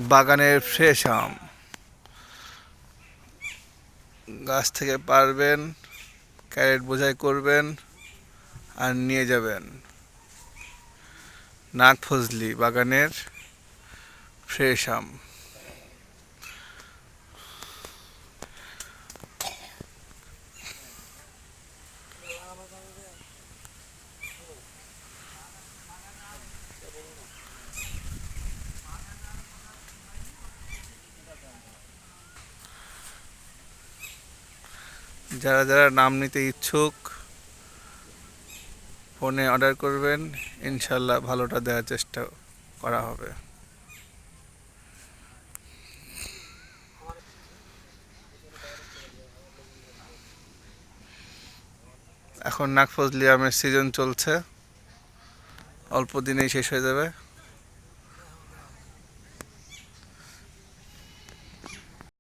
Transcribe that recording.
বাগানের ফ্রেশ আম গাছ থেকে পারবেন, ক্যারেট বোঝাই করবেন আর নিয়ে যাবেন। নাগফজলি বাগানের ফ্রেশ আম। যারা যারা নাম নিতে ইচ্ছুক ফোনে অর্ডার করবেন, ইনশাল্লাহ ভালোটা দেওয়ার চেষ্টা করা হবে। এখন নাগফজলি আমের সিজন চলছে, অল্প দিনেই শেষ হয়ে যাবে।